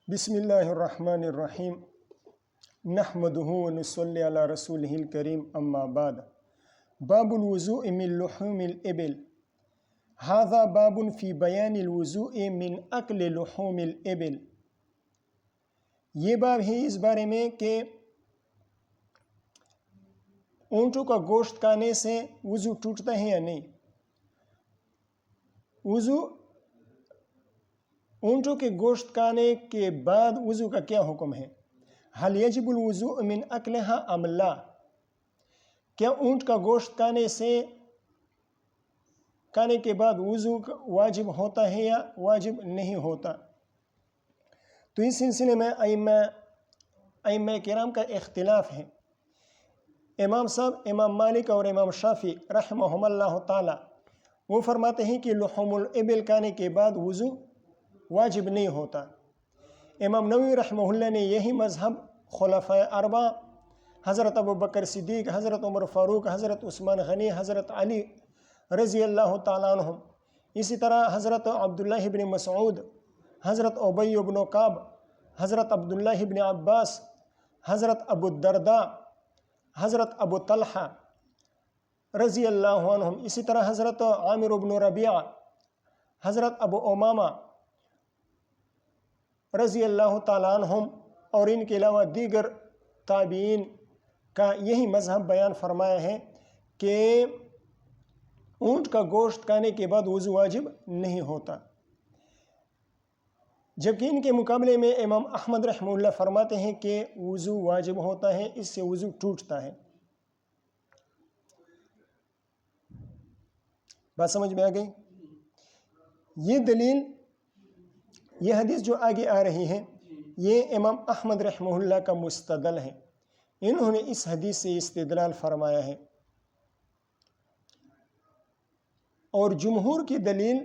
بسم اللہ الرحمن الرحیم نحمدہ ونصلی علی رسولہ الکریم اما بعد باب الوضوء من لحوم الابل هذا باب فی بیان الوضوء من اکل لحوم الابل۔ یہ باب ہے اس بارے میں کہ اونٹوں کا گوشت کھانے سے وضو ٹوٹتا ہے یا نہیں۔ وضو اونٹوں کے گوشت کھانے کے بعد وضو کا کیا حکم ہے؟ حل یجب الوضوء من اکلہا ام لا؟ کیا اونٹ کا گوشت کھانے کے بعد وضو واجب ہوتا ہے یا واجب نہیں ہوتا؟ تو اس سلسلے میں ائمہ کرام کا اختلاف ہے۔ امام مالک اور امام شافعی رحمہم اللہ تعالی وہ فرماتے ہیں کہ لحوم الابل کھانے کے بعد وضو واجب نہیں ہوتا۔ امام نووی رحمہ اللہ نے یہی مذہب خلفائے اربعہ حضرت ابوبکر صدیق، حضرت عمر فاروق، حضرت عثمان غنی، حضرت علی رضی اللہ تعالیٰ عنہم، اسی طرح حضرت عبداللہ بن مسعود، حضرت ابی بن کعب، حضرت عبداللہ بن عباس، حضرت ابو الدرداء، حضرت ابو طلحہ رضی اللہ عنہم، اسی طرح حضرت عامر بن ربیعہ، حضرت ابو امامہ رضی اللہ تعالیٰ عنہم اور ان کے علاوہ دیگر تابعین کا یہی مذہب بیان فرمایا ہے کہ اونٹ کا گوشت کھانے کے بعد وضو واجب نہیں ہوتا، جبکہ ان کے مقابلے میں امام احمد رحمہ اللہ فرماتے ہیں کہ وضو واجب ہوتا ہے، اس سے وضو ٹوٹتا ہے۔ بات سمجھ میں آ گئی؟ یہ دلیل، یہ حدیث جو آگے آ رہی ہے یہ امام احمد رحمہ اللہ کا مستدل ہے، انہوں نے اس حدیث سے استدلال فرمایا ہے، اور جمہور کی دلیل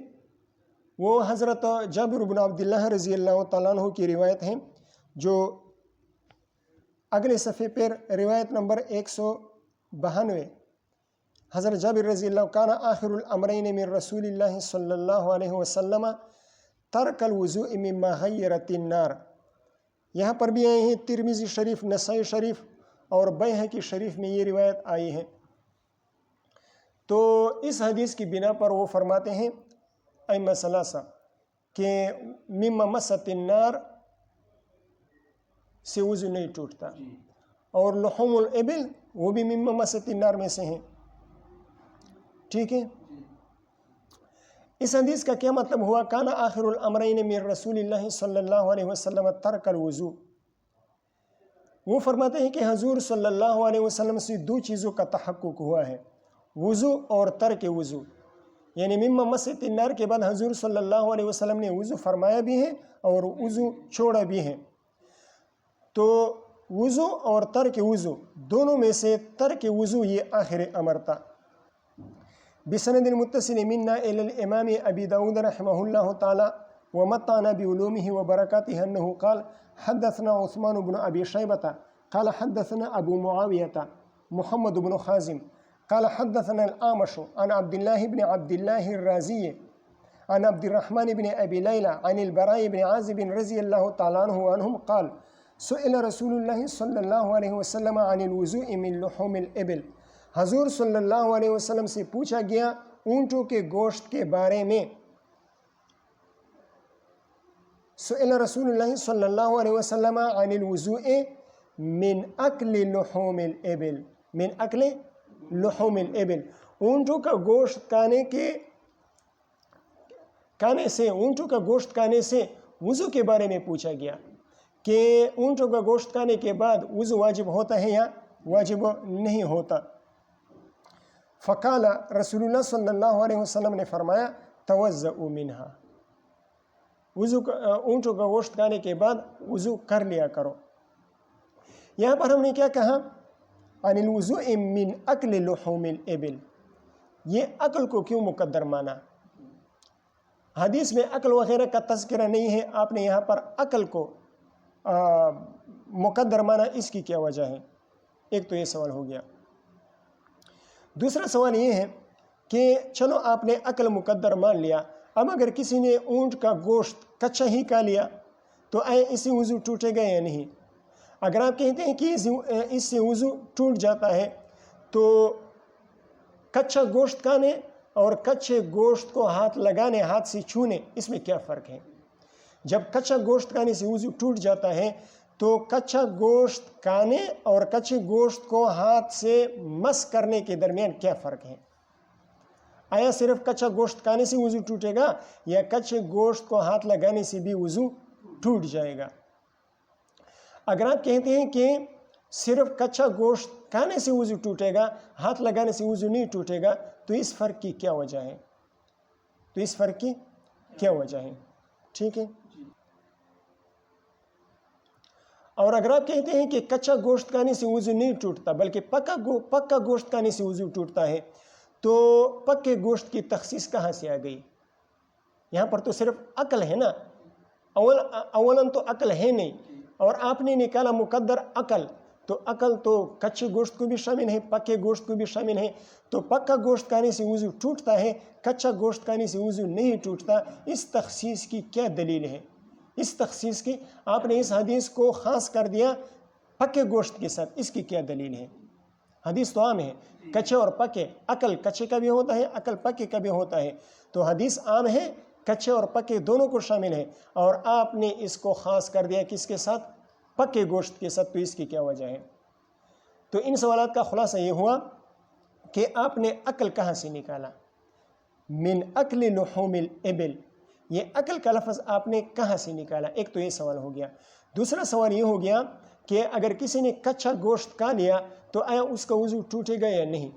وہ حضرت جابر بن عبداللہ رضی اللہ تعالیٰ عنہ کی روایت ہے، جو اگلے صفحے پر روایت نمبر 192، حضرت جابر رضی اللہ کان آخر الامرین من رسول اللہ صلی اللہ علیہ وسلم ترک الوضوء مما غیرت النار۔ یہاں پر بھی آئے ہیں ترمذی شریف، نسائی شریف اور بیہقی شریف میں یہ روایت آئی ہے۔ تو اس حدیث کی بنا پر وہ فرماتے ہیں ائمہ ثلاثہ کہ مما مست النار سے وضو نہیں ٹوٹتا، اور لحوم الابل وہ بھی مما مست النار میں سے ہیں۔ ٹھیک ہے، اس حدیث کا کیا مطلب ہوا؟ کان آخر الامرین من رسول اللہ صلی اللہ علیہ وسلم ترک الوضوء۔ وہ فرماتے ہیں کہ حضور صلی اللہ علیہ وسلم سے دو چیزوں کا تحقق ہوا ہے، وضو اور ترک وضو، یعنی مما مست النار کے بعد حضور صلی اللہ علیہ وسلم نے وضو فرمایا بھی ہے اور وضو چھوڑا بھی ہے۔ تو وضو اور ترک وضو دونوں میں سے ترک وضو یہ آخر امر تھا۔ بسند متصل منا الى الامام ابی داود رحمہ اللہ تعالی ومتعنا بعلومه وبرکاتہ انہ قال حدثنا عثمان بن ابی شیبۃ قال حدثنا ابو معاویہ محمد بن خازم قال حدثنا الاعمش عن عبد الله بن عبد الله الرازی عن عبد الرحمن بن ابی لیلى عن البراء بن عازب رضی اللہ تعالی عنہ عنہم قال سئل رسول اللہ صلی اللہ علیہ وسلم عن الوضوء من لحوم الابل۔ حضور صلی اللہ علیہ وسلم سے پوچھا گیا اونٹوں کے گوشت کے بارے میں۔ سئل رسول اللہ صلی اللہ علیہ وسلم عن الوضوء من اکل لحوم الابل، من اکل لحوم الابل، اونٹوں کا گوشت اونٹوں کا گوشت کھانے سے وضو کے بارے میں پوچھا گیا کہ اونٹوں کا گوشت کھانے کے بعد وضو واجب ہوتا ہے یا واجب نہیں ہوتا۔ فقال رسول اللہ صلی اللہ علیہ وسلم نے فرمایا توضؤ منہا، اونٹوں کا گوشت کھانے کے بعد وضو کر لیا کرو۔ یہاں پر ہم نے کیا کہا؟ عن الوضوء من اکل لحوم الابل، یہ عقل کو کیوں مقدر مانا؟ حدیث میں عقل وغیرہ کا تذکرہ نہیں ہے، آپ نے یہاں پر عقل کو مقدر مانا، اس کی کیا وجہ ہے؟ ایک تو یہ سوال ہو گیا۔ دوسرا سوال یہ ہے کہ چلو آپ نے عقل مقدر مان لیا، اب اگر کسی نے اونٹ کا گوشت کچا ہی کھا لیا تو اس سے وضو ٹوٹے گا یا نہیں؟ اگر آپ کہتے ہیں کہ اس سے وضو ٹوٹ جاتا ہے تو کچا گوشت کھانے اور کچے گوشت کو ہاتھ لگانے، ہاتھ سے چھونے، اس میں کیا فرق ہے؟ جب کچا گوشت کھانے سے وضو ٹوٹ جاتا ہے تو کچا گوشت کھانے اور کچے گوشت کو ہاتھ سے مس کرنے کے درمیان کیا فرق ہے؟ آیا صرف کچا گوشت کھانے سے وضو ٹوٹے گا یا کچے گوشت کو ہاتھ لگانے سے بھی وضو ٹوٹ جائے گا؟ اگر آپ کہتے ہیں کہ صرف کچا گوشت کھانے سے وضو ٹوٹے گا، ہاتھ لگانے سے وضو نہیں ٹوٹے گا، تو اس فرق کی کیا وجہ ہے؟ ٹھیک ہے؟ اور اگر آپ کہتے ہیں کہ کچا گوشت کھانے سے وضو نہیں ٹوٹتا بلکہ پکا گوشت کھانے سے وضو ٹوٹتا ہے، تو پکے گوشت کی تخصیص کہاں سے آ گئی؟ یہاں پر تو صرف عقل ہے نا، اولاً تو عقل ہے نہیں، اور آپ نے نکالا مقدر عقل، تو عقل تو کچے گوشت کو بھی شامل ہے، پکے گوشت کو بھی شامل ہے، تو پکا گوشت کھانے سے وضو ٹوٹتا ہے، کچا گوشت کھانے سے وضو نہیں ٹوٹتا۔ اس تخصیص کی کیا دلیل ہے؟ اس تخصیص کی آپ نے اس حدیث کو خاص کر دیا پکے گوشت کے ساتھ، اس کی کیا دلیل ہے؟ حدیث تو عام ہے، کچے اور پکے، عقل کچے کا بھی ہوتا ہے، عقل پکے کا بھی ہوتا ہے، تو حدیث عام ہے، کچے اور پکے دونوں کو شامل ہے، اور آپ نے اس کو خاص کر دیا کس کے ساتھ؟ پکے گوشت کے ساتھ، تو اس کی کیا وجہ ہے؟ تو ان سوالات کا خلاصہ یہ ہوا کہ آپ نے عقل کہاں سے نکالا؟ من عقل لحوم الابل، یہ عقل کا لفظ آپ نے کہاں سے نکالا؟ ایک تو یہ سوال ہو گیا۔ دوسرا سوال یہ ہو گیا کہ اگر کسی نے کچا گوشت کھا لیا تو آیا اس کا وضو ٹوٹے گا یا نہیں؟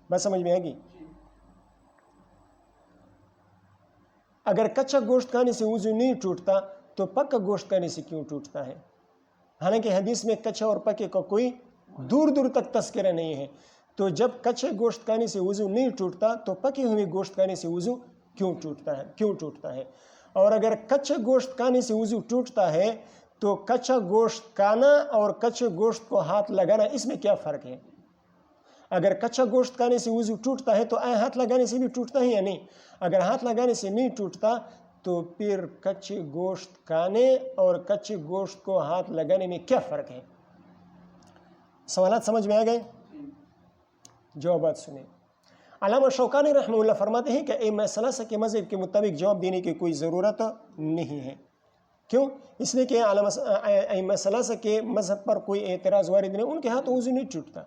بات سمجھ میں آ گئی؟ اگر کچا گوشت کھانے سے وضو نہیں ٹوٹتا تو پکا گوشت کھانے سے کیوں ٹوٹتا ہے؟ حالانکہ حدیث میں کچا اور پکے کا کوئی دور دور تک تذکرہ نہیں ہے، تو جب کچے گوشت کھانے سے وضو نہیں ٹوٹتا تو پکے ہوئے گوشت کھانے سے وضو کیوں ٹوٹتا ہے؟ اور اگر کچے گوشت کھانے سے وضو ٹوٹتا ہے تو کچا گوشت کھانا اور کچے گوشت کو ہاتھ لگانا، اس میں کیا فرق ہے؟ اگر کچا گوشت کھانے سے وضو ٹوٹتا ہے تو ہاتھ لگانے سے بھی ٹوٹتا ہے یا نہیں؟ اگر ہاتھ لگانے سے نہیں ٹوٹتا تو پھر کچے گوشت کھانے اور کچے گوشت کو ہاتھ لگانے میں کیا فرق ہے؟ سوالات سمجھ میں آ گئے؟ جوابات سنیں۔ علامہ شوکانی رحمہ اللہ فرماتے ہیں کہ ائمہ ثلاثہ کے مذہب کے مطابق جواب دینے کی کوئی ضرورت نہیں ہے۔ کیوں؟ اس لیے کہ ائمہ ثلاثہ کے مذہب پر کوئی اعتراض وارد نہیں، ان کے ہاتھ وضو نہیں ٹوٹتا،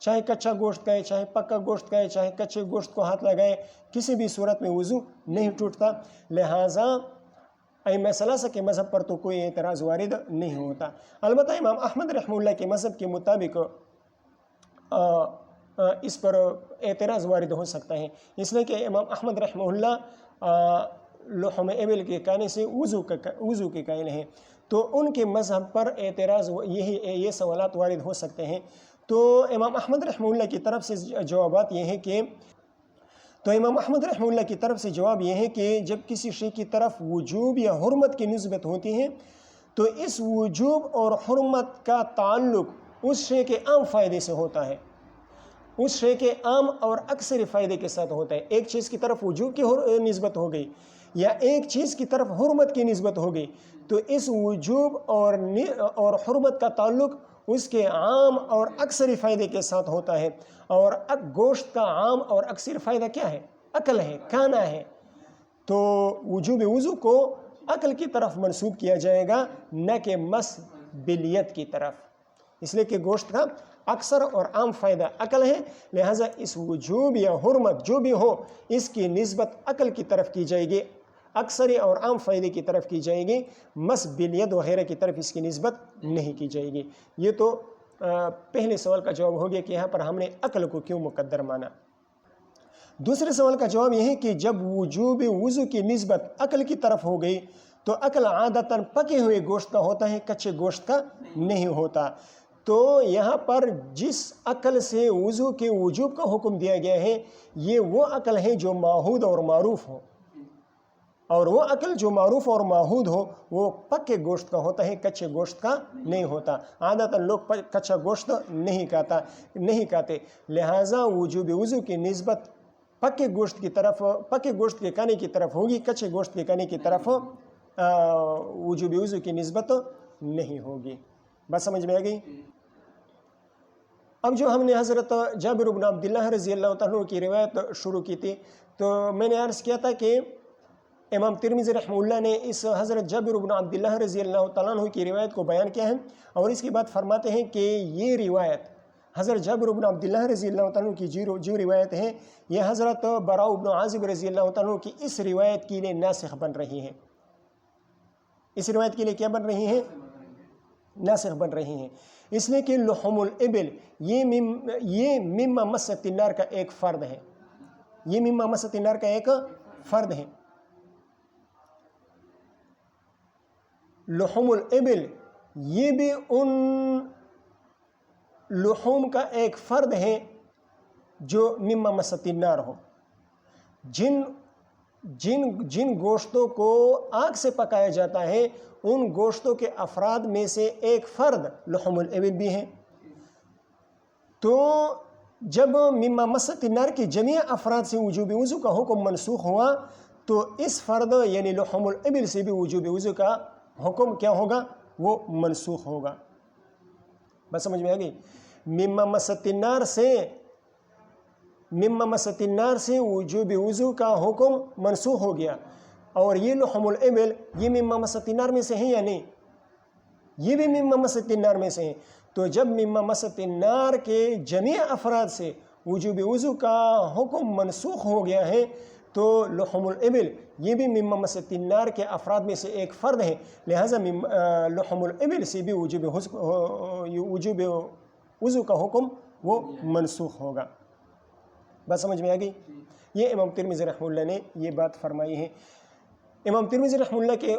چاہے کچا گوشت کھائے، چاہے پکا گوشت کھائے، چاہے کچے گوشت کو ہاتھ لگائے، کسی بھی صورت میں وضو نہیں ٹوٹتا، لہٰذا ائمہ ثلاثہ کے مذہب پر تو کوئی اعتراض وارد نہیں ہوتا۔ البتہ امام احمد رحمہ اللہ کے مذہب کے مطابق اس پر اعتراض وارد ہو سکتا ہے، اس لیے کہ امام احمد رحمہ اللہ لحوم ابل کے کھانے سے وضو کے قائل ہیں، تو ان کے مذہب پر اعتراض یہ سوالات وارد ہو سکتے ہیں۔ تو امام احمد رحمہ اللہ کی طرف سے جوابات یہ ہے کہ امام احمد رحمہ اللہ کی طرف سے جواب یہ ہے کہ جب کسی شے کی طرف وجوب یا حرمت کی نسبت ہوتی ہے تو اس وجوب اور حرمت کا تعلق اس شے کے عام فائدے سے ہوتا ہے، اس شے کے عام اور اکثر فائدے کے ساتھ ہوتا ہے۔ ایک چیز کی طرف وجوب کی نسبت ہو گئی یا ایک چیز کی طرف حرمت کی نسبت ہو گئی تو اس وجوب اور حرمت کا تعلق اس کے عام اور اکثر فائدے کے ساتھ ہوتا ہے، اور گوشت کا عام اور اکثر فائدہ کیا ہے؟ عقل ہے، کھانا ہے، تو وجوب وضو کو عقل کی طرف منسوب کیا جائے گا، نہ کہ مس بلیت کی طرف، اس لیے کہ گوشت کا اکثر اور عام فائدہ عقل ہے، لہٰذا اس وجوب یا حرمت جو بھی ہو اس کی نسبت عقل کی طرف کی جائے گی، اکثر اور عام فائدے کی طرف کی جائے گی، مس بالید وغیرہ کی طرف اس کی نسبت نہیں کی جائے گی۔ یہ تو پہلے سوال کا جواب ہو گیا کہ یہاں پر ہم نے عقل کو کیوں مقدر مانا۔ دوسرے سوال کا جواب یہ ہے کہ جب وجوب وضو کی نسبت عقل کی طرف ہو گئی تو عقل عادتاً پکے ہوئے گوشت کا ہوتا ہے، کچے گوشت کا نہیں ہوتا، تو یہاں پر جس عقل سے وضو کے وجوب کا حکم دیا گیا ہے یہ وہ عقل ہے جو معہود اور معروف ہو، اور وہ عقل جو معروف اور معہود ہو وہ پکے گوشت کا ہوتا ہے، کچے گوشت کا نہیں ہوتا۔ عادتاً لوگ کچا گوشت نہیں کھاتے، لہٰذا وجوب وضو کی نسبت پکے گوشت کے کھانے کی طرف ہوگی، کچے گوشت کے کھانے کی طرف وجوب وضو کی نسبت نہیں ہوگی۔ بات سمجھ میں آ گئی؟ اب جو ہم نے حضرت جابر بن عبداللہ رضی اللہ تعالیٰ کی روایت شروع کی تھی، تو میں نے عرض کیا تھا کہ امام ترمذی رحمہ اللہ نے اس حضرت جابر بن عبداللہ رضی اللہ تعالیٰ عنہ کی روایت کو بیان کیا ہے، اور اس کے بعد فرماتے ہیں کہ یہ روایت حضرت جابر بن عبداللہ رضی اللہ تعالیٰ عنہ کی جو روایت ہے، یہ حضرت براء بن عازب رضی اللہ تعالیٰ عنہ کی اس روایت کے لیے ناسخ بن رہی ہے۔ اس روایت کے لیے کیا بن رہی ہیں؟ ناسخ بن رہی ہیں، اس لیے کہ لحوم الابل یہ مما مست النار کا ایک فرد ہے، یہ مما مست النار کا ایک فرد ہے۔ لحوم الابل یہ بھی ان لحوم کا ایک فرد ہے جو مما مست النار ہو، جن گوشتوں کو آگ سے پکایا جاتا ہے ان گوشتوں کے افراد میں سے ایک فرد لحوم الابل بھی ہے۔ تو جب مما مست النار کی جميع افراد سے وجوب وضو کا حکم منسوخ ہوا، تو اس فرد یعنی لحوم الابل سے بھی وجوب وضو کا حکم کیا ہوگا؟ وہ منسوخ ہوگا۔ بس سمجھ میں آ گئی؟ مما مست النار سے وجوب وضو کا حکم منسوخ ہو گیا، اور یہ لحوم الابل یہ مما مست النار میں سے ہیں یا نہیں؟ یہ بھی مما مست النار میں سے ہیں۔ تو جب مما مست النار کے جميع افراد سے وجوب وضو کا حکم منسوخ ہو گیا ہے، تو لحوم الابل یہ بھی مما مست النار کے افراد میں سے ایک فرد ہے، لہذا لحوم الابل سے بھی وجوب وضو کا حکم وہ منسوخ ہوگا۔ بات سمجھ میں آ گئی؟ یہ امام ترمذی رحمہ اللہ نے یہ بات فرمائی ہے۔ امام ترمذی رحمہ اللہ کے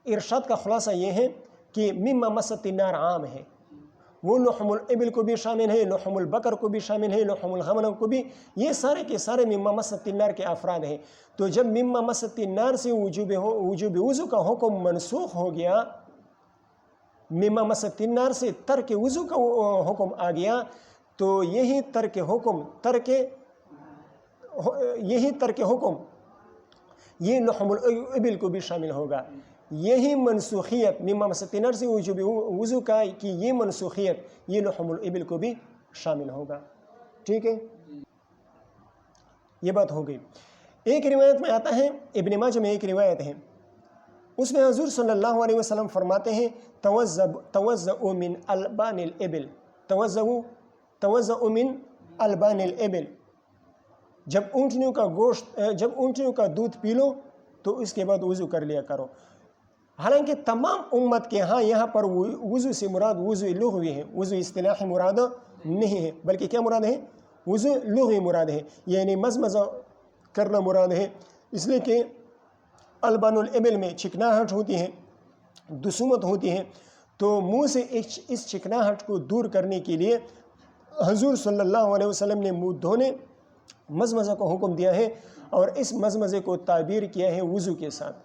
ارشاد کا خلاصہ یہ ہے کہ مما مست النار عام ہے، وہ لحوم الابل کو بھی شامل ہے، لحوم البقر کو بھی شامل ہے، لحوم الغنم کو بھی، یہ سارے کے سارے مما مست النار کے افراد ہیں۔ تو جب مما مست النار سے وجوب وضو کا حکم منسوخ ہو گیا، مما مست النار سے ترک وضو کا حکم آ گیا، تو یہی ترک حکم یہ لحوم الابل کو بھی شامل ہوگا۔ یہی منسوخیت مما مست النار سے وجوب وضو کا کی یہ منسوخیت یہ لحوم الابل کو بھی شامل ہوگا۔ ٹھیک ہے، یہ بات ہو گئی۔ ایک روایت میں آتا ہے، ابن ماجہ میں ایک روایت ہے، اس میں حضور صلی اللہ علیہ وسلم فرماتے ہیں توزعوا من البان الابل، توزعوا من البان الابل، جب اونٹنیوں کا دودھ پی لو تو اس کے بعد وضو کر لیا کرو۔ حالانکہ تمام امت کے ہاں یہاں پر وضو سے مراد وضو لغوی ہے، وضو اصطلاحی مراد نہیں ہے، بلکہ کیا مراد ہے؟ وضو لغوی مراد ہے، یعنی مزمزہ کرنا مراد ہے، اس لیے کہ البان الابل میں چکناہٹ ہوتی ہے، دسومت ہوتی ہے، تو منہ سے اس چکناہٹ کو دور کرنے کے لیے حضور صلی اللہ علیہ وسلم نے منہ دھونے مزمزہ کو حکم دیا ہے، اور اس مزمزے کو تعبیر کیا ہے وضو کے ساتھ۔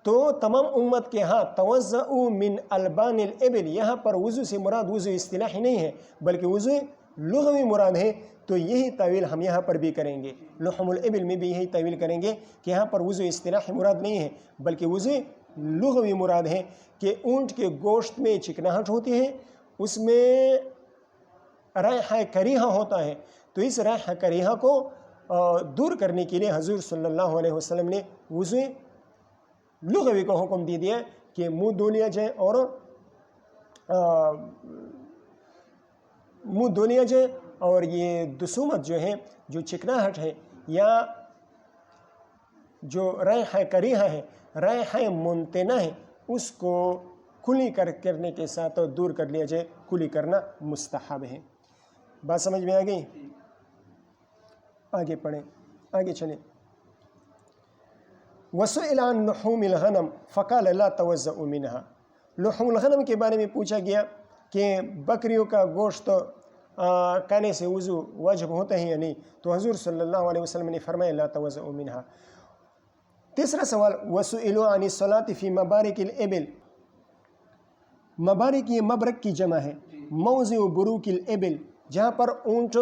تو تمام امت کے ہاں توزعوا من البان الابل، یہاں پر وضو سے مراد وضو اصطلاحی نہیں ہے بلکہ وضو لغوی مراد ہے، تو یہی تعویل ہم یہاں پر بھی کریں گے، لحوم الابل میں بھی یہی تعویل کریں گے کہ یہاں پر وضو اصطلاحی مراد نہیں ہے بلکہ وضو لغوی مراد ہے، کہ اونٹ کے گوشت میں چکناہٹ ہوتی ہے، اس میں رائحہ کریہہ ہوتا ہے، تو اس رائحہ کریہہ کو دور کرنے کے لیے حضور صلی اللہ علیہ وسلم نے وضو لغوی کو حکم دے دیا کہ منہ دھو لیا جائے، اور منہ دھو لیا جائے، اور یہ دسومت جو ہے، جو چکناہٹ ہے، یا جو رائحہ کریہہ ہے، رائحہ منتنہ ہے، اس کو کلی کرنے کے ساتھ دور کر لیا جائے۔ کلی کرنا مستحب ہے۔ بات سمجھ میں آ گئی؟ آگے پڑھیں، آگے چلیں۔ وسئل عن لحوم الغنم فقال لا توزعوا منها، لحوم الغنم کے بارے میں پوچھا گیا کہ بکریوں کا گوشت کھانے سے وضو واجب ہوتا ہے یا نہیں، تو حضور صلی اللہ علیہ وسلم نے فرمایا لا توزعوا منها۔ تیسرا سوال، وسئلوا عن الصلاة في مبارك الابل، مبارک یہ مبرک کی جمع ہے، موضع بروک الابل، جہاں پر اونٹ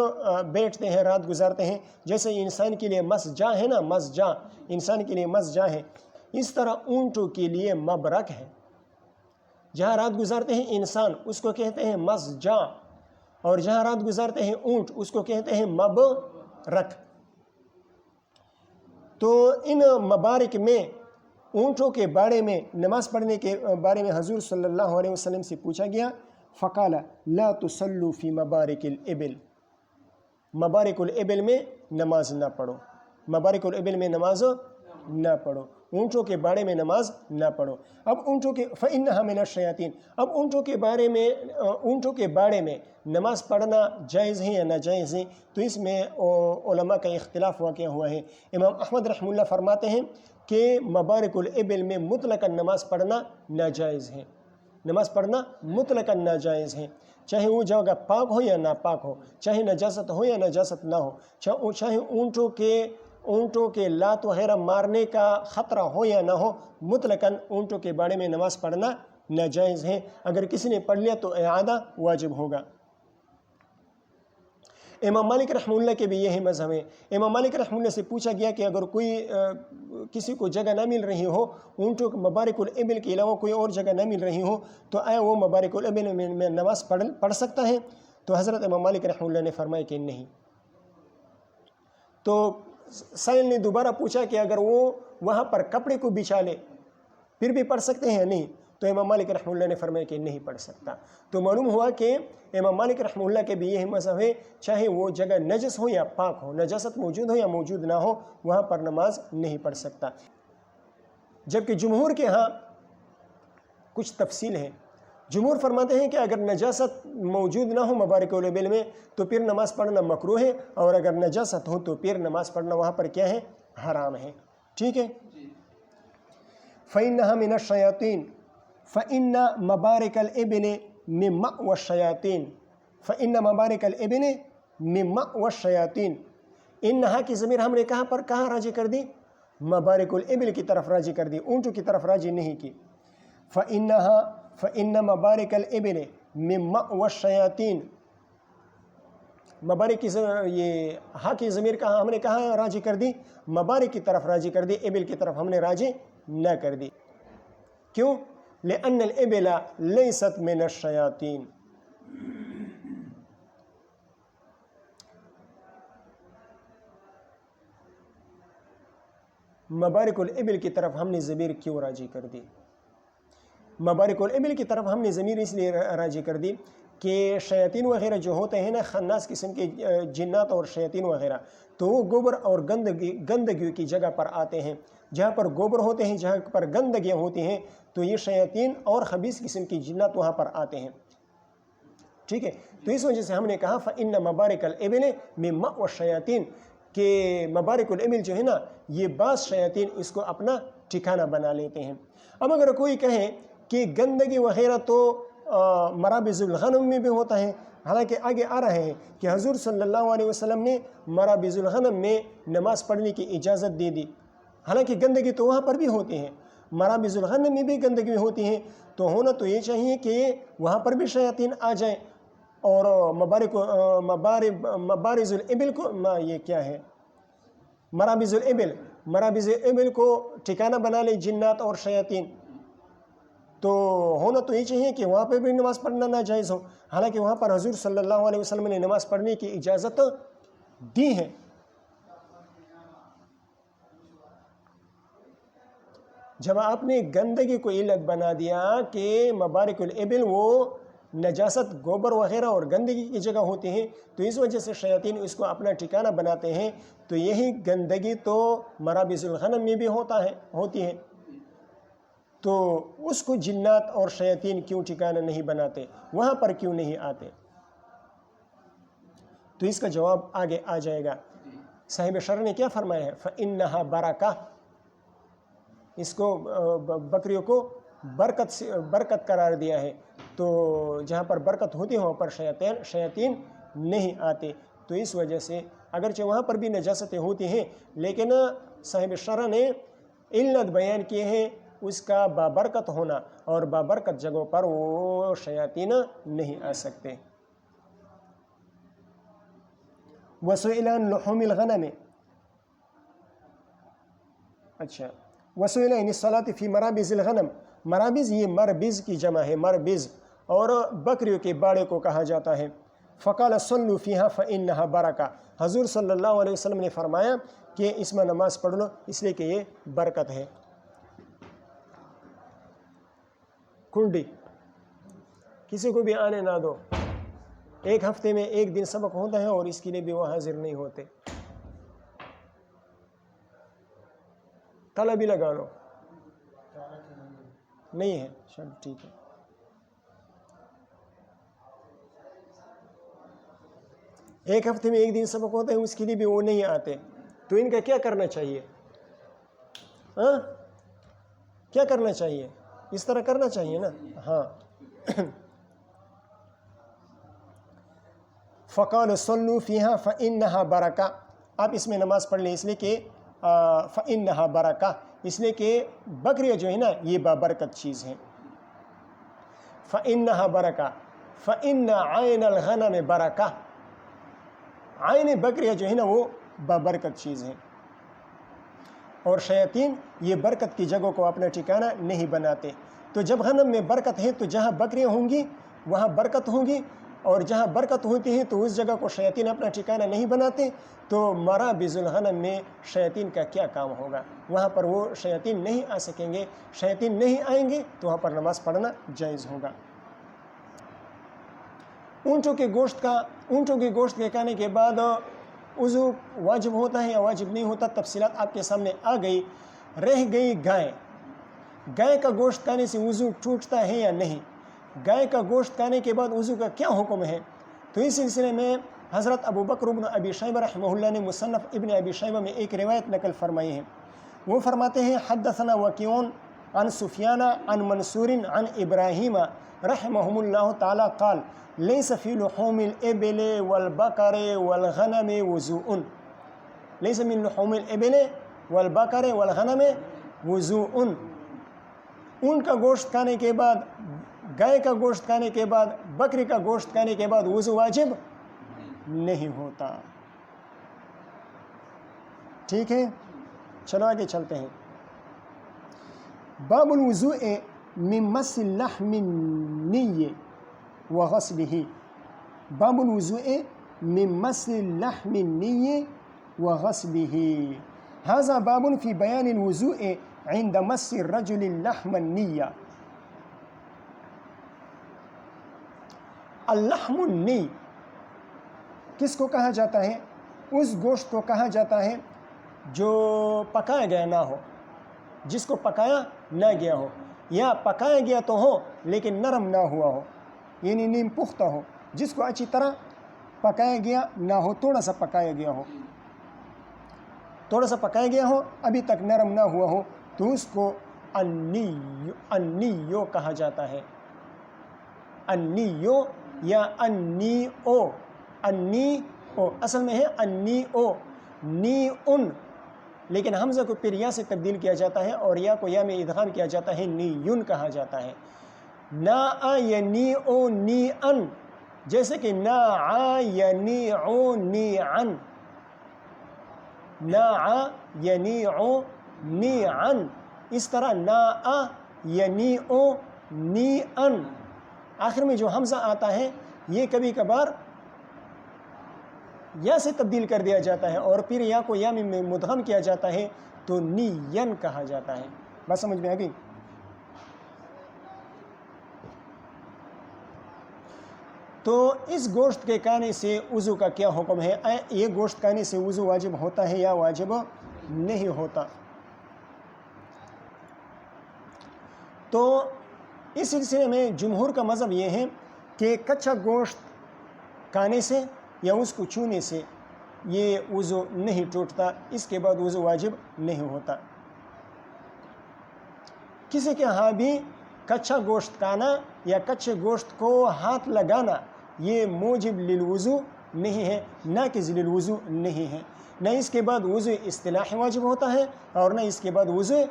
بیٹھتے ہیں، رات گزارتے ہیں، جیسے انسان کے لیے مسجع ہے نا، مسجع انسان کے لیے مسجع ہے، اس طرح اونٹوں کے لیے مبرک ہے. جہاں رات گزارتے ہیں انسان اس کو کہتے ہیں مضجع، اور جہاں رات گزارتے ہیں اونٹ اس کو کہتے ہیں مبرک. تو ان مبارک میں اونٹوں کے بارے میں نماز پڑھنے کے بارے میں حضور صلی اللہ علیہ وسلم سے پوچھا گیا. فقال لا تصلوا فی مبارک الابل، مبارک الابل میں نماز نہ پڑھو، مبارک الابل میں نماز نہ پڑھو، اونٹوں کے بارے میں نماز نہ پڑھو. اب اونٹوں کے فإنها من الشیاطین، اب اونٹوں کے بارے میں نماز پڑھنا جائز ہے یا ناجائز ہے؟ تو اس میں علماء کا اختلاف واقع ہوا ہے. امام احمد رحمہ اللہ فرماتے ہیں کہ مبارک الابل میں مطلقاً نماز پڑھنا ناجائز ہے، نماز پڑھنا مطلقاً ناجائز ہے، چاہے وہ جگہ پاک ہو یا ناپاک ہو، چاہے نجاست ہو یا نجاست نہ ہو، چاہے اونٹوں کے لات وغیرہ مارنے کا خطرہ ہو یا نہ ہو، مطلقاً اونٹوں کے بارے میں نماز پڑھنا ناجائز ہے. اگر کسی نے پڑھ لیا تو اعادہ واجب ہوگا. امام مالک رحمہ اللہ کے بھی یہی مذہب ہے. امام مالک رحمہ اللہ سے پوچھا گیا کہ اگر کسی کو جگہ نہ مل رہی ہو، اونٹوں مبارک الابل کے علاوہ کوئی اور جگہ نہ مل رہی ہو، تو آیا وہ مبارک الابل میں نماز پڑھ سکتا ہے؟ تو حضرت امام مالک رحمہ اللہ نے فرمایا کہ نہیں. تو سائل نے دوبارہ پوچھا کہ اگر وہ وہاں پر کپڑے کو بچھا لے پھر بھی پڑھ سکتے ہیں یا نہیں؟ تو امام مالک رحمہ اللہ نے فرمایا کہ نہیں پڑھ سکتا. تو معلوم ہوا کہ امام مالک رحمہ اللہ کے بھی یہی مذہب ہے، چاہے وہ جگہ نجس ہو یا پاک ہو، نجاست موجود ہو یا موجود نہ ہو، وہاں پر نماز نہیں پڑھ سکتا. جبکہ جمہور کے ہاں کچھ تفصیل ہے. جمہور فرماتے ہیں کہ اگر نجاست موجود نہ ہو مبارک الابل میں تو پھر نماز پڑھنا مکروہ ہے، اور اگر نجاست ہو تو پھر نماز پڑھنا وہاں پر کیا ہے؟ حرام ہے. ٹھیک ہے. فإنها من الشیاطین فإن مبارک الابل من مأوى الشیاطین، فإن مبارک الابل من مأوى الشیاطین. انہا کی ضمیر ہم نے کہاں راجع کر دی؟ مبارک الابل کی طرف راجع کر دی، اونٹوں کی طرف راجع نہیں کی. فإن مبارک الابل من مأوى الشیاطین، مبارک یہ ہا کی ضمیر کہاں ہم نے کہاں راجع کر دی؟ مبارک کی طرف راجع کر دی، ابل کی طرف ہم نے راجع نہ کر دی. کیوں؟ لأن الابل لیست من الشیاطین. مبارک الابل کی طرف ہم نے ضمیر کیوں راجع کر دی؟ مبارک الابل کی طرف ہم نے ضمیر اس لیے راجع کر دی کہ شیاطین وغیرہ جو ہوتے ہیں نا، خناس قسم کے جنات اور شیاطین وغیرہ، تو وہ گوبر اور گندگی کی جگہ پر آتے ہیں. جہاں پر گوبر ہوتے ہیں، جہاں پر گندگیاں ہوتی ہیں، تو یہ شیاطین اور خبیث قسم کی جنات وہاں پر آتے ہیں. ٹھیک ہے. تو اس وجہ سے ہم نے کہا فإن مبارک الابل من مأوى الشیاطین، کہ مبارک الابل جو ہے نا، یہ بعض شیاطین اس کو اپنا ٹھکانہ بنا لیتے ہیں. اب اگر کوئی کہے کہ گندگی وغیرہ تو مرابض الغنم میں بھی ہوتا ہے، حالانکہ آگے آ رہے ہیں کہ حضور صلی اللہ علیہ وسلم نے مرابض الغنم میں نماز پڑھنے کی اجازت دے دی. حالانکہ گندگی تو وہاں پر بھی ہوتی ہے، مرابض الغنم میں بھی گندگی ہوتی ہے. تو ہونا تو یہ چاہیے کہ وہاں پر بھی شیاطین آ جائیں، اور مبارز الابل کو یہ کیا ہے؟ مرابض الابل کو ٹھکانہ بنا لے جنات اور شیاطین. تو ہونا تو یہ چاہیے کہ وہاں پہ بھی نماز پڑھنا ناجائز ہو، حالانکہ وہاں پر حضور صلی اللہ علیہ وسلم نے نماز پڑھنے کی اجازت دی ہے. جب آپ نے گندگی کو علت بنا دیا کہ مبارک الابل وہ نجاست گوبر وغیرہ اور گندگی کی جگہ ہوتی ہیں، تو اس وجہ سے شیاطین اس کو اپنا ٹھکانہ بناتے ہیں. تو یہی گندگی تو مرابض الغنم میں بھی ہوتی ہے، تو اس کو جنات اور شیاطین کیوں ٹھکانہ نہیں بناتے، وہاں پر کیوں نہیں آتے؟ تو اس کا جواب آگے آ جائے گا. صاحب شرح نے کیا فرمایا ہے؟ فإنها برکہ، اس کو بکریوں کو برکت قرار دیا ہے. تو جہاں پر برکت ہوتی ہے وہاں پر شیاطین نہیں آتے. تو اس وجہ سے اگرچہ وہاں پر بھی نجاستیں ہوتی ہیں، لیکن صاحب شرح نے علت بیان کی ہے اس کا بابرکت ہونا، اور بابرکت جگہوں پر وہ شیاطین نہیں آ سکتے. وسئل عن لحوم الغنم، اچھا وسئل عن الصلاة فی مرابض الغنم، مرابض یہ مربض کی جمع ہے، مربض، اور بکریوں کے باڑے کو کہا جاتا ہے۔ فقال صلوا فیہا فإنہا برکہ، حضور صلی اللہ علیہ وسلم نے فرمایا کہ اس میں نماز پڑھ لو اس لیے کہ یہ برکت ہے۔ کنڈی کسی کو بھی آنے نہ دو، ایک ہفتے میں ایک دن سبق ہوتا ہے اور اس کے لیے بھی وہ حاضر نہیں ہوتے، تالا بھی لگا لو، نہیں ہے، چل ٹھیک ہے۔ ایک ہفتے میں ایک دن سبق ہوتا ہے، اس کے لیے بھی وہ نہیں آتے، تو ان کا کیا کرنا چاہیے؟ کیا کرنا چاہیے؟ اس طرح کرنا چاہیے نا، ہاں۔ فقال صلوا فیہا فإنہا برکہ، آپ اس میں نماز پڑھ لیں اس لیے کہ فإنہا برکہ، اس لیے کہ بکریاں جو ہے نا یہ بابرکت چیز ہیں۔ فإنہا برکہ، فإن عین الغنم برکہ، عین بکریاں جو ہے نا وہ بابرکت چیز ہیں، اور شیاطین یہ برکت کی جگہوں کو اپنا ٹھکانہ نہیں بناتے۔ تو جب غنم میں برکت ہے تو جہاں بکریاں ہوں گی وہاں برکت ہوں گی، اور جہاں برکت ہوتی ہے تو اس جگہ کو شیاطین اپنا ٹھکانہ نہیں بناتے، تو مرابض الغنم میں شیاطین کا کیا کام ہوگا؟ وہاں پر وہ شیاطین نہیں آ سکیں گے، شیاطین نہیں آئیں گے تو وہاں پر نماز پڑھنا جائز ہوگا۔ اونٹوں کے گوشت کے کھانے کے بعد وضو واجب ہوتا ہے یا واجب نہیں ہوتا، تفصیلات آپ کے سامنے آ گئی۔ رہ گئی گائے کا گوشت کھانے سے وضو ٹوٹتا ہے یا نہیں؟ گائے کا گوشت کھانے کے بعد وضو کا کیا حکم ہے؟ تو اس سلسلے میں حضرت ابو بکر ابن ابی شیبہ رحمہ اللہ نے مصنف ابن ابی شیبہ میں ایک روایت نقل فرمائی ہے۔ وہ فرماتے ہیں حدثنا وکیع عن سفیان عن منصور عن ابراہیم رحمہم اللہ تعالی قال لیس فی لحوم الابل والبقر والغنم وضوء، لیس من لحوم الابل والبقر والغنم وضوء، اونٹ کا گوشت کھانے کے بعد، گائے کا گوشت کھانے کے بعد، بکری کا گوشت کھانے کے بعد وضو واجب نہیں ہوتا۔ ٹھیک ہے، چلو آگے چلتے ہیں۔ باب الوضوء من مس اللحم النی وغسلہ، باب الوضوء من مس اللحم النی وغسلہ، هذا باب في بيان الوضوء عند مس الرجل اللحم النی۔ اللحم النی کس کو کہا جاتا ہے؟ اس گوشت کو کہا جاتا ہے جو پکایا گیا نہ ہو، جس کو پکایا نہ گیا ہو، یا پکایا گیا تو ہو لیکن نرم نہ ہوا ہو، یعنی نیم پختہ ہو، جس کو اچھی طرح پکایا گیا نہ ہو، تھوڑا سا پکایا گیا ہو، تھوڑا سا پکایا گیا ہو، ابھی تک نرم نہ ہوا ہو، تو اس کو النیو کہا جاتا ہے۔ النیو یا النیو، النیو اصل میں ہے النیو، نیون، لیکن حمزہ کو پھر یا سے تبدیل کیا جاتا ہے اور یا کو یا میں ادغام کیا جاتا ہے، نیون کہا جاتا ہے۔ نا ینیعو نیعن، جیسے کہ نا ینیعو نیعن، نا ینیعو نیعن، اس طرح نا ینیعو نیعن، آخر میں جو حمزہ آتا ہے یہ کبھی کبھار یا سے تبدیل کر دیا جاتا ہے اور پھر یا کو یا میں مدغم کیا جاتا ہے تو نیین کہا جاتا ہے۔ بات سمجھ میں آ گئی؟ تو اس گوشت کے کھانے سے وضو کا کیا حکم ہے؟ یہ گوشت کھانے سے وضو واجب ہوتا ہے یا واجب نہیں ہوتا؟ تو اس سلسلے میں جمہور کا مذہب یہ ہے کہ کچا گوشت کھانے سے یا اس کو چھونے سے یہ وضو نہیں ٹوٹتا، اس کے بعد وضو واجب نہیں ہوتا۔ کسی کے ہاں بھی کچا گوشت کھانا یا کچے گوشت کو ہاتھ لگانا یہ موجب للوضو نہیں ہے، ناقض للوضو نہیں ہے، نہ اس کے بعد وضو اصطلاحی واجب ہوتا ہے اور نہ اس کے بعد وضو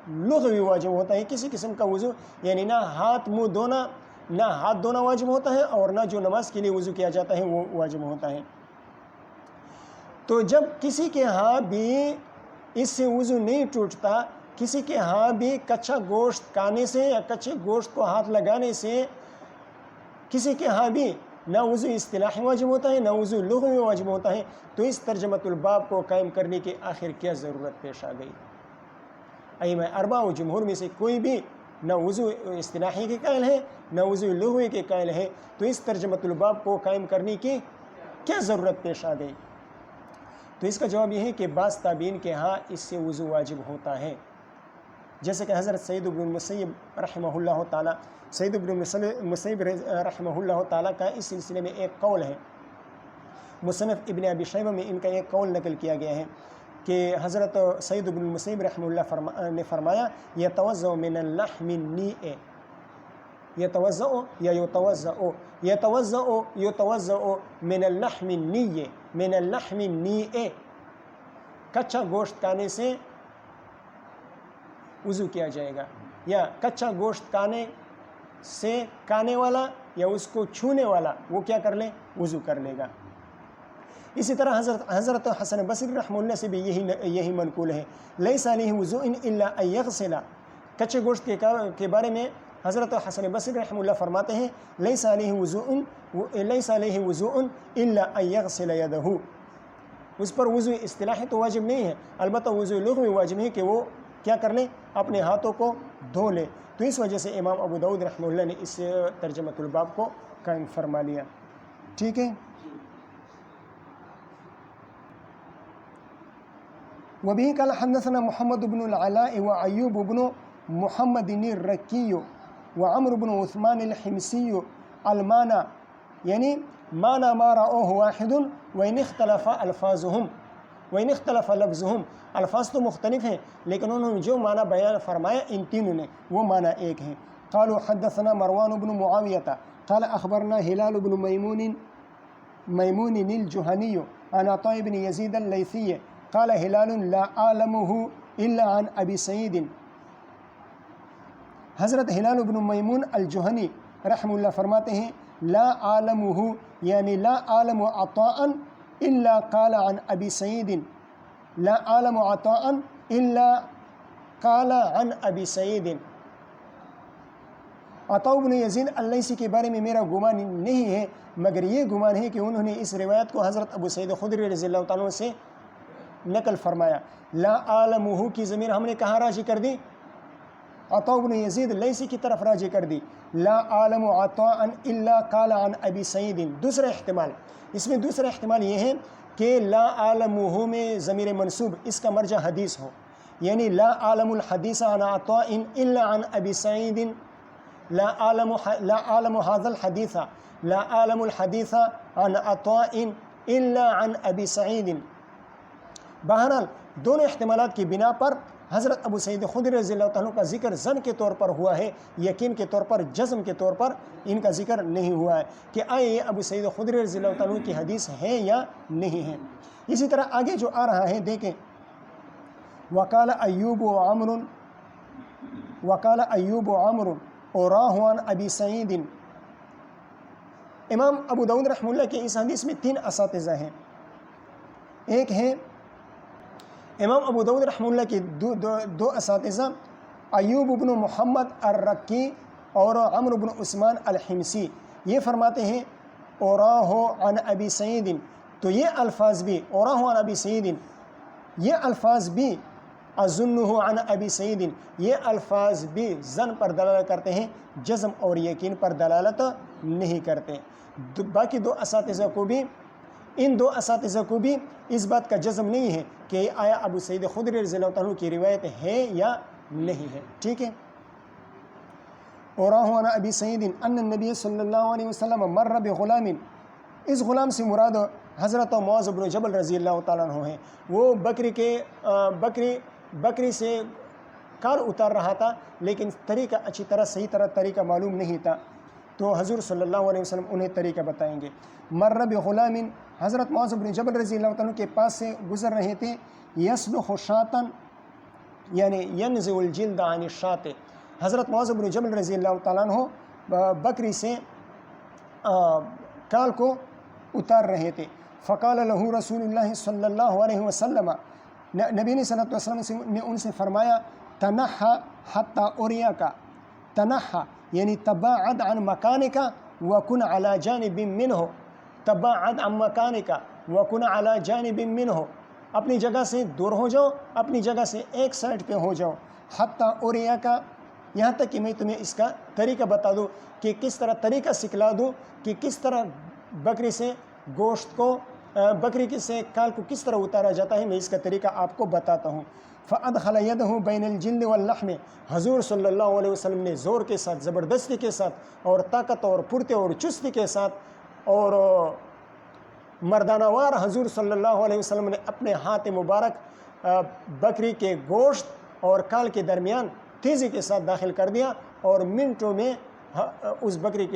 لغوی واجب ہوتا ہے۔ کسی قسم کا وضو یعنی نہ ہاتھ منہ دھونا، نہ ہاتھ دھونا واجب ہوتا ہے اور نہ جو نماز کے لیے وضو کیا جاتا ہے وہ واجب ہوتا ہے۔ تو جب کسی کے ہاں بھی اس سے وضو نہیں ٹوٹتا، کسی کے ہاں بھی کچا گوشت کھانے سے یا کچے گوشت کو ہاتھ لگانے سے کسی کے ہاں بھی نہ وضو اصطلاحی واجب ہوتا ہے نہ وضو لغوی واجب ہوتا ہے، تو اس ترجمۃ الباب کو قائم کرنے کی آخر کیا ضرورت پیش آ گئی؟ ائمہ اربعہ و جمہور میں سے کوئی بھی نہ وضو اصطلاحی کے قائل ہے نہ وضو لغوی کے قائل ہے، تو اس ترجمۃ الباب کو قائم کرنے کی کیا ضرورت پیش آ گئی؟ تو اس کا جواب یہ ہے کہ بعض تابعین کے ہاں اس سے وضو واجب ہوتا ہے، جیسے کہ حضرت سعید بن المسیب رحمہ اللہ تعالیٰ رحمہ اللہ تعالیٰ کا اس سلسلے میں ایک قول ہے۔ مصنف ابن ابی شیبہ میں ان کا ایک قول نقل کیا گیا ہے کہ حضرت سعید بن المسیب رحمہ اللہ نے فرمایا یتوضأ من اللحم النیء، یتوضأ یا یتوضأ من اللحم النیء، من اللحم النیء، کچا گوشت کھانے سے وضو کیا جائے گا، یا کچا گوشت کھانے والا یا اس کو چھونے والا وہ کیا کر لے؟ وضو کر لے گا۔ اسی طرح حضرت حسن بصری رحمہ اللہ سے بھی یہی منقول ہے، لیس علیہ وضوء الا ان یغسل، کچے گوشت کے بارے میں حضرت حسن بصری رحمہ اللہ فرماتے ہیں لیس علیہ وضوء الا ان یغسل یدہ، اس پر وضو اصطلاحی تو واجب نہیں ہے، البتہ وضو لغوی واجب ہے کہ وہ کیا کر لے؟ اپنے ہاتھوں کو دھو لے۔ تو اس وجہ سے امام ابو داؤد رحمہ اللہ نے اس ترجمۃ الباب کو قائم فرما لیا۔ ٹھیک ہے، وبه قال حدثنا محمد بن العلاء وأيوب بن محمد الركي وعمر بن عثمان الحمصي المعنى، یعنی معنی ما رأوه واحد وإن اختلف لفظهم، الفاظ تو مختلف ہیں لیکن انہوں نے جو معنی بیان فرمایا ان تینوں نے وہ معنی ایک ہیں۔ قالوا حدثنا مروان بن معاوية قال أخبرنا هلال بن ميمون الجهني عن عطاء بن يزيد الليثي قال هلال لا أعلمه إلا عن أبي سعيد، حضرت ہلال بن میمون الجہنی رحمہ اللہ فرماتے ہیں لا عالمہ، یعنی لا عالم عطاء الا قال عن ابی سعید، لا عالم عطاء الا قال عن ابی سعید۔ عطاء بن یزید اللیثی کے بارے میں میرا گمان نہیں ہے، مگر یہ گمان ہے کہ انہوں نے اس روایت کو حضرت ابو سعید خدری رضی اللہ تعالیٰ سے نقل فرمایا۔ لا عالمہ کی ضمیر ہم نے کہاں راجع کر دی؟ عطاء بن یزید لیثی کی طرف راجع کر دی۔ لا عالم عطاء الا قال عن ابی سعید، دوسرا احتمال، اس میں دوسرا احتمال یہ ہے کہ لا عالمہ میں ضمیر منصوب اس کا مرجع حدیث ہو، یعنی لا عالم الحدیث عن عطاء الا عن ابی سعید، لا عالم هذا الحدیث، لا عالم الحدیث عن عطاء الا عن ابی سعید۔ بہرحال دونوں احتمالات کی بنا پر حضرت ابو سعید خدری رضی اللہ تعالیٰ کا ذکر ظن کے طور پر ہوا ہے، یقین کے طور پر، جزم کے طور پر ان کا ذکر نہیں ہوا ہے کہ آئے یہ ابو سعید خدری رضی اللہ تعالیٰ کی حدیث ہے یا نہیں ہے۔ اسی طرح آگے جو آ رہا ہے دیکھیں، وقال ایوب عمر اوراہ عن ابی سعید، امام ابو داؤد رحمہ اللہ کے اس حدیث میں تین اساتذہ ہیں، ایک ہے امام ابو داؤد رحمہ اللہ کے دو اساتذہ ایوب بن محمد الرکی اور عمر بن عثمان الحمصی، یہ فرماتے ہیں اوراہ عن ابی سعید، تو یہ الفاظ بھی اوراہ عن ابی سعید، یہ الفاظ بھی اظنہ عن ابی سعید، یہ الفاظ بھی ظن پر دلالت کرتے ہیں، جزم اور یقین پر دلالت نہیں کرتے۔ باقی دو اساتذہ کو بھی، ان دو اساتذہ کو بھی اس بات کا جزم نہیں ہے کہ آیا ابو سعید خدری رضی اللہ تعالیٰ کی روایت ہے یا نہیں ہے۔ ٹھیک ہے، اوراہ عن ابی سعید ان النبی صلی اللہ علیہ وسلم مر بغلام، اس غلام سے مراد حضرت معاذ بن جبل رضی اللہ تعالیٰ عنہ ہیں، وہ بکری سے کال اتار رہا تھا لیکن طریقہ اچھی طرح صحیح طریقہ معلوم نہیں تھا، تو حضور صلی اللہ علیہ وسلم انہیں طریقہ بتائیں گے۔ مر بغلام، حضرت معاذ بن جبل رضی اللہ تعالیٰ کے پاس سے گزر رہے تھے، یسلخ شاطن، یعنی ینزع الجلد عن الشاط، حضرت معاذ بن جبل رضی اللہ تعالیٰ عنہ بکری سے کال کو اتار رہے تھے۔ فقال له رسول اللہ صلی اللہ علیہ وسلم، نبی صلی اللہ علیہ وسلم نے ان سے فرمایا تنحى حتى أريك، تنحى یعنی تباعد عن مکانک وکن علی جانب منہ، تباعد عن مکانک وکن علی جانب منہ، اپنی جگہ سے دور ہو جاؤ، اپنی جگہ سے ایک سائڈ پہ ہو جاؤ، حتی اریک، یہاں تک کہ میں تمہیں اس کا طریقہ بتا دوں، کہ کس طرح طریقہ سکھلا دوں کہ کس طرح بکری سے گوشت کو، بکری سے کال کو کس طرح اتارا جاتا ہے، میں اس کا طریقہ آپ کو بتاتا ہوں۔ فَأَدْخَلَ يَدَهُ بَيْنَ الْجِلْدِ وَاللَّحْمِ، حضور صلی اللہ علیہ وسلم نے زور کے ساتھ، زبردستی کے ساتھ اور طاقت اور پھرتے اور چستی کے ساتھ اور مردانہ وار حضور صلی اللہ علیہ وسلم نے اپنے ہاتھ مبارک بکری کے گوشت اور کال کے درمیان تیزی کے ساتھ داخل کر دیا، اور منٹوں میں اس بکری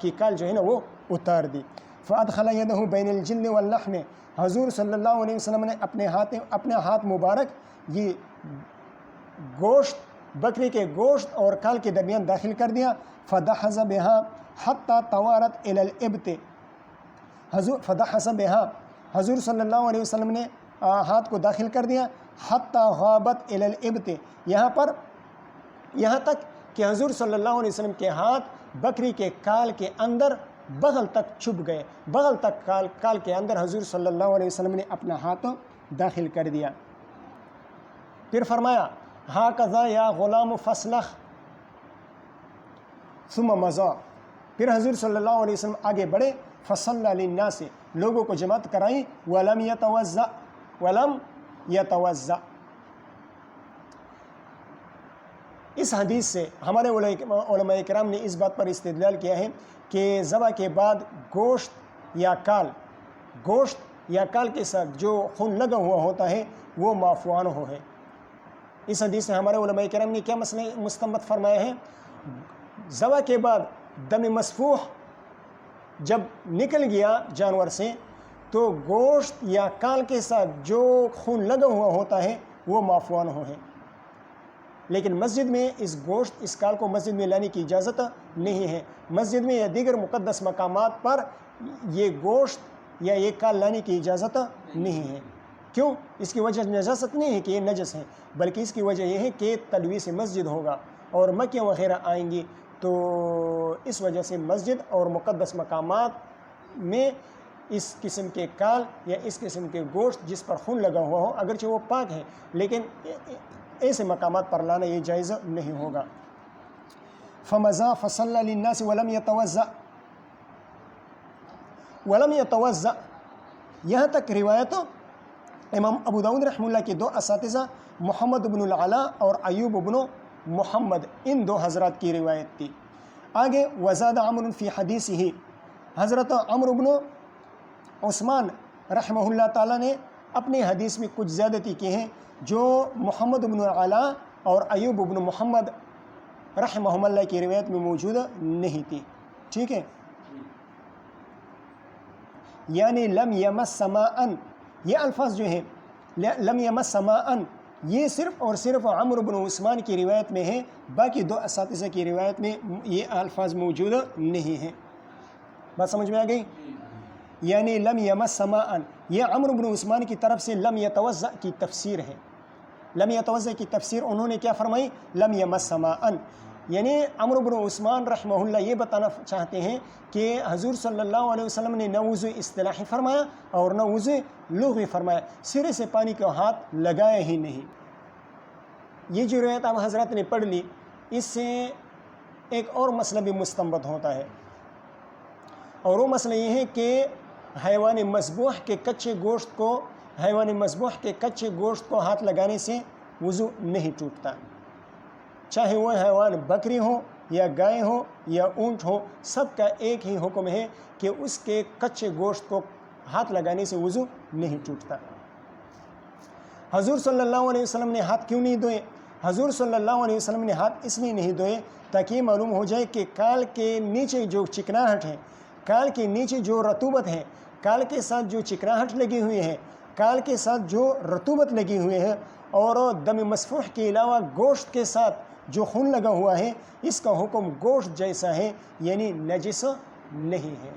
کی کال جو ہے نا وہ اتار دی۔ فَأَدْخَلَ يَدَهُ بَيْنَ الْجِلْدِ وَاللَّحْمِ، حضور صلی اللہ علیہ وسلم نے اپنے ہاتھ مبارک یہ گوشت، بکری کے گوشت اور کال کے درمیان داخل کر دیا۔ فَدَحَزَ بِهَا حَتَّى طَوَارَتْ إِلَى الْإِبْطِ، فَدَحَزَ بِهَا، حضور صلی اللہ علیہ وسلم نے ہاتھ کو داخل کر دیا، حَتَّى غَابَتْ إِلَى الْإِبْطِ، یہاں تک کہ حضور صلی اللہ علیہ وسلم کے ہاتھ بکری کے کال کے اندر بغل تک چھپ گئے، بغل تک کال کے اندر حضور صلی اللہ علیہ وسلم نے اپنا ہاتھ داخل کر دیا۔ پھر فرمایا ہَكَذَا يَا غُلَامُ فَاسْلَخْ ثُمَّ مَضَىٰ، پھر حضور صلی اللہ علیہ وسلم آگے بڑھے، فَصَلَّى لِلنَّاسِ، لوگوں کو جماعت کرائیں، وَلَمْ يَتَوَضَّأْ۔ اس حدیث سے ہمارے علماء کرام نے اس بات پر استدلال کیا ہے کہ ذبح کے بعد گوشت یا کال کے ساتھ جو خون لگا ہوا ہوتا ہے وہ معفو عنہ ہے۔ اس حدیث سے ہمارے علماء کرام نے کیا مسئلہ مستنبط فرمایا ہے؟ ذبح کے بعد دم مسفوح جب نکل گیا جانور سے تو گوشت یا کال کے ساتھ جو خون لگا ہوا ہوتا ہے وہ معفو عنہ ہے، لیکن مسجد میں اس کال کو مسجد میں لانے کی اجازت نہیں ہے۔ مسجد میں یا دیگر مقدس مقامات پر یہ گوشت یا یہ کال لانے کی اجازت نہیں ہے۔ کیوں؟ اس کی وجہ نجاست نہیں ہے کہ یہ نجس ہے، بلکہ اس کی وجہ یہ ہے کہ تلویث مسجد ہوگا اور مکیاں وغیرہ آئیں گی، تو اس وجہ سے مسجد اور مقدس مقامات میں اس قسم کے کال یا اس قسم کے گوشت جس پر خون لگا ہوا ہو، اگرچہ وہ پاک ہے لیکن ایسے مقامات پر لانا یہ جائز نہیں ہوگا۔ فَمَضَىٰ فَصَلَّى لِلنَّاسِ وَلَمْ يَتَوَضَّأْ، یہاں تک روایت امام ابو داؤد رحمہ اللہ کے دو اساتذہ محمد بن العلا اور ایوب بن محمد، ان دو حضرات کی روایت تھی۔ آگے وزاد عمرو فی حدیثہ، حضرت عمرو بن عثمان رحمہ اللہ تعالیٰ نے اپنی حدیث میں کچھ زیادتی کی ہیں جو محمد بن العلا اور ایوب بن محمد رحمہ اللہ کی روایت میں موجود نہیں تھی۔ ٹھیک ہے، یعنی لم یمس سماءً، یہ الفاظ جو ہیں لم یمس سماءً یہ صرف اور صرف عمرو بن عثمان کی روایت میں ہے، باقی دو اساتذہ کی روایت میں یہ الفاظ موجود نہیں ہیں۔ بات سمجھ میں آ گئی؟ یعنی لم یمس سماءً یہ عمرو بن عثمان کی طرف سے لم یتوضأ کی تفسیر ہے۔ لم یتوضأ کی تفسیر انہوں نے کیا فرمائی؟ لم یمس سماءً، یعنی عمرو بن عثمان رحمہ اللہ یہ بتانا چاہتے ہیں کہ حضور صلی اللہ علیہ وسلم نے نہ وضو اصطلاحی فرمایا اور نہ وضو لغوی فرمایا، سرے سے پانی کا ہاتھ لگایا ہی نہیں۔ یہ جو روایت آپ حضرات نے پڑھ لی، اس سے ایک اور مسئلہ بھی مستنبط ہوتا ہے، اور وہ مسئلہ یہ ہے کہ حیوان مذبوح کے کچے گوشت کو ہاتھ لگانے سے وضو نہیں ٹوٹتا، چاہے وہ حیوان بکری ہو یا گائے ہو یا اونٹ ہو، سب کا ایک ہی حکم ہے کہ اس کے کچے گوشت کو ہاتھ لگانے سے وضو نہیں ٹوٹتا۔ حضور صلی اللہ علیہ وسلم نے ہاتھ کیوں نہیں دھوئے؟ حضور صلی اللہ علیہ وسلم نے ہاتھ اس لیے نہیں دھوئے تاکہ یہ معلوم ہو جائے کہ کال کے نیچے جو چکناہٹ ہے، کال کے نیچے جو رطوبت ہے، کال کے ساتھ جو چکناہٹ لگی ہوئی ہے، کال کے ساتھ جو رطوبت لگی ہوئی ہے، اور دم مسفوح کے علاوہ گوشت کے ساتھ جو خون لگا ہوا ہے، اس کا حکم گوشت جیسا ہے، یعنی نجس نہیں ہے۔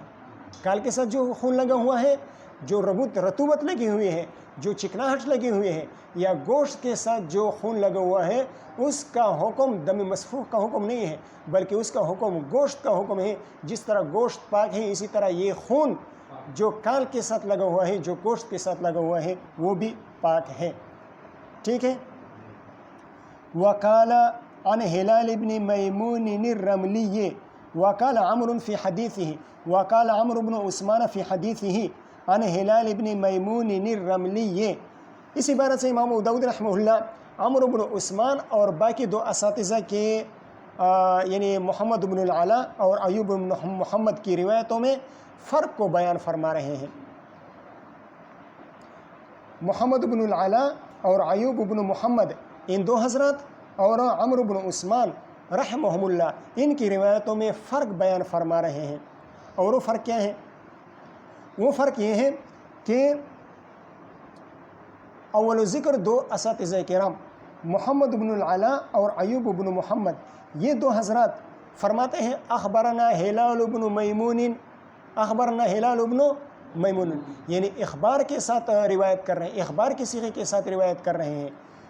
کال کے ساتھ جو خون لگا ہوا ہے، جو رطوبت لگی ہوئی ہے، جو چکناہٹ لگی ہوئی ہے یا گوشت کے ساتھ جو خون لگا ہوا ہے اس کا حکم دم مسفوح کا حکم نہیں ہے، بلکہ اس کا حکم گوشت کا حکم ہے۔ جس طرح گوشت پاک ہے اسی طرح یہ خون جو کال کے ساتھ لگا ہوا ہے، جو گوشت کے ساتھ لگا ہوا ہے وہ بھی پاک ہے، ٹھیک ہے۔ وقال عن ہلال ابن میمون الرملی وقال عمرو في حديثه وقال عمرو بن عثمان في حديثه عن ہلال ابن میمون الرملی۔ اس عبارت سے امام ابو داؤد رحمہ اللہ عمرو بن عثمان اور باقی دو اساتذہ کے یعنی محمد بن العلا اور ایوب بن محمد کی روایتوں میں فرق کو بیان فرما رہے ہیں۔ محمد بن العلا اور ایوب بن محمد ان دو حضرات اور عمرو بن عثمان رحمہم اللہ ان کی روایتوں میں فرق بیان فرما رہے ہیں، اور وہ فرق کیا ہے؟ وہ فرق یہ ہے کہ اول ذکر دو اساتذہ کرام محمد بن العلا اور ایوب بن محمد یہ دو حضرات فرماتے ہیں اخبرنا ہلال بن میمون، اخبرنا ہلال بن میمون، یعنی اخبار کے ساتھ روایت کر رہے ہیں، اخبار کے صیغے کے ساتھ روایت کر رہے ہیں،